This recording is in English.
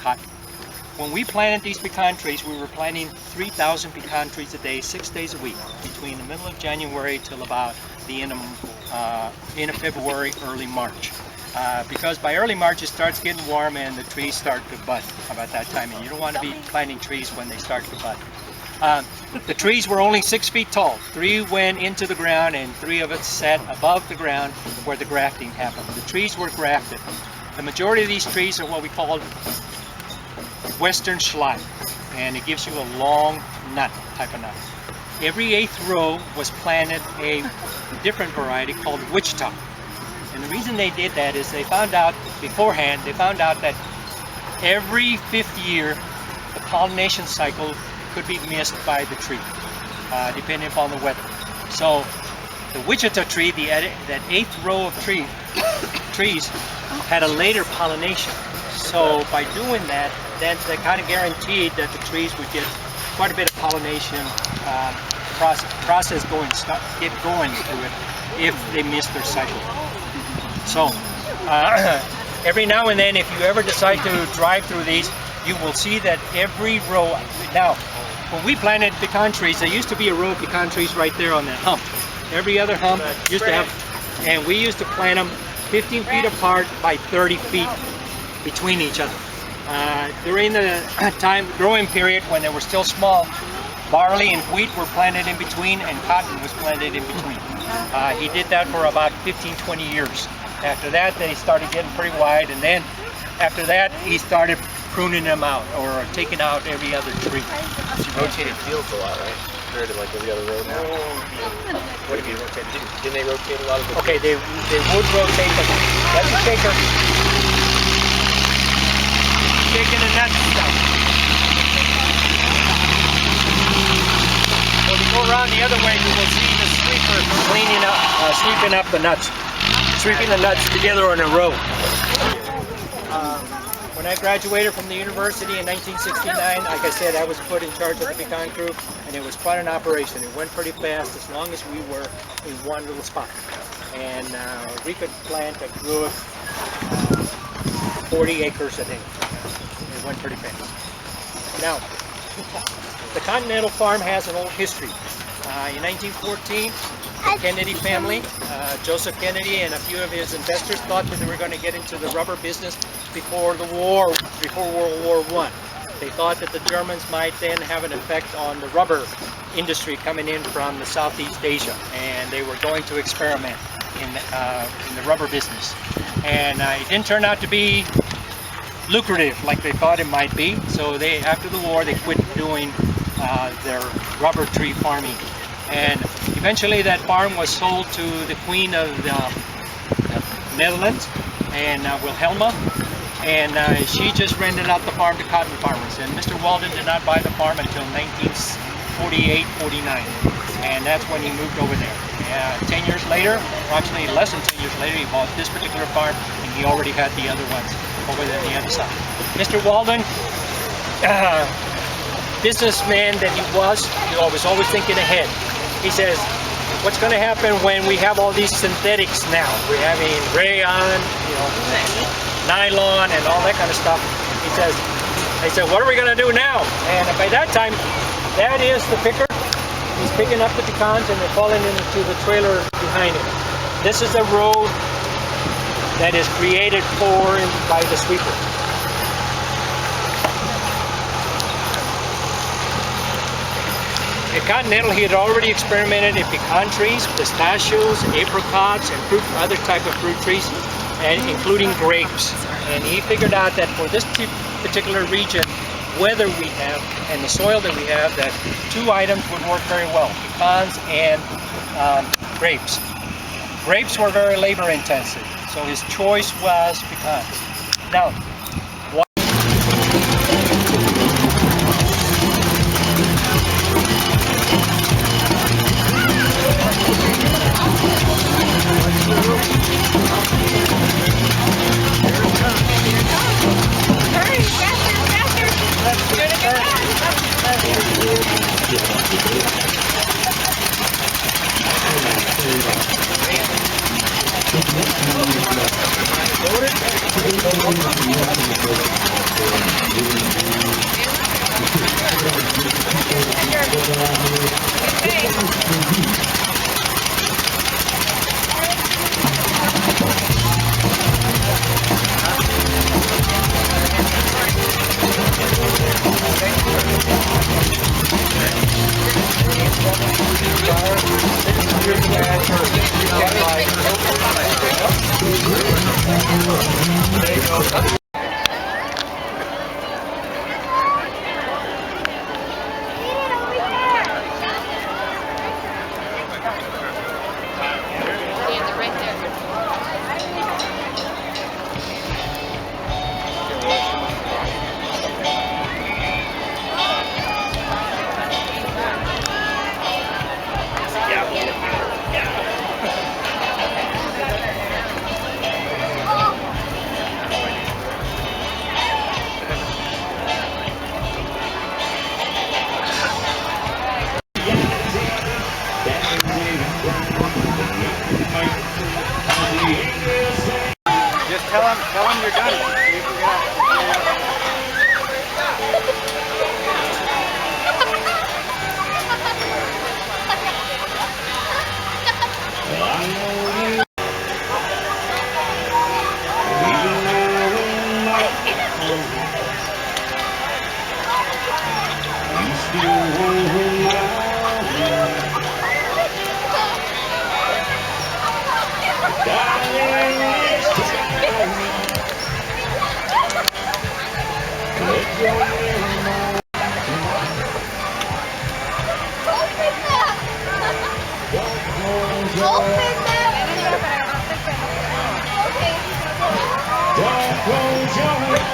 cotton. When we planted these pecan trees, we were planting 3,000 pecan trees a day, 6 days a week, between the middle of January till about the end of February, early March. Because by early March it starts getting warm and the trees start to bud about that time, and you don't want to be planting trees when they start to bud. The trees were only 6 feet tall. 3 went into the ground and 3 of it sat above the ground where the grafting happened. The trees were grafted. The majority of these trees are what we call Western Schleif, and it gives you a long nut type of nut. Every 8th row was planted a different variety called Wichita. And the reason they did that is they found out beforehand, that every 5th year the pollination cycle could be missed by the tree, depending upon the weather. So the Wichita tree, that 8th row of trees had a later pollination. So by doing that, then they kind of guaranteed that the trees would get quite a bit of pollination process get going through it if they missed their cycle. So every now and then, if you ever decide to drive through these, you will see that every row. Now, when we planted pecan trees, there used to be a row of pecan trees right there on that hump. Every other hump used to have, and we used to plant them 15 feet apart by 30 feet between each other. During the growing period when they were still small, barley and wheat were planted in between and cotton was planted in between. He did that for about 15-20 years. After that, they started getting pretty wide, and then after that, he started pruning them out or taking out every other tree. She rotated fields a lot, right? Compared to like every other road now. What do you mean rotate? Didn't they rotate a lot of the Okay, they would rotate them. That's a shaker. Shaking the nuts stuff. When you go around the other way, you will see the sweeper sweeping up the nuts. Sweeping the nuts together in a row. When I graduated from the university in 1969, like I said, I was put in charge of the pecan crew, and it was quite an operation. It went pretty fast as long as we were in one little spot. And we could plant a good 40 acres a day. It went pretty fast. Now, the Continental Farm has an old history. In 1914, the Kennedy family, Joseph Kennedy and a few of his investors thought that they were going to get into the rubber business before World War I. They thought that the Germans might then have an effect on the rubber industry coming in from the Southeast Asia, and they were going to experiment in the rubber business. And it didn't turn out to be lucrative like they thought it might be, so after the war they quit doing their rubber tree farming. And eventually that farm was sold to the Queen of the Netherlands, and Wilhelma, and she just rented out the farm to cotton farmers. And Mr. Walden did not buy the farm until 1948-49, and that's when he moved over there. 10 years later, approximately less than 10 years later, he bought this particular farm, and he already had the other ones over there on the other side. Mr. Walden, businessman that he was always thinking ahead. He says, what's going to happen when we have all these synthetics now? We're having rayon, nylon, and all that kind of stuff. He said, what are we going to do now? And by that time, that is the picker. He's picking up the pecans and they're falling into the trailer behind him. This is a road that is created by the sweeper. At Continental, he had already experimented in pecan trees, pistachios, apricots, and other type of fruit trees, and including grapes. And he figured out that for this particular region, weather we have and the soil that we have, that 2 items would work very well: pecans and grapes. Grapes were very labor intensive, so his choice was pecans. Now, Don't close your eyes.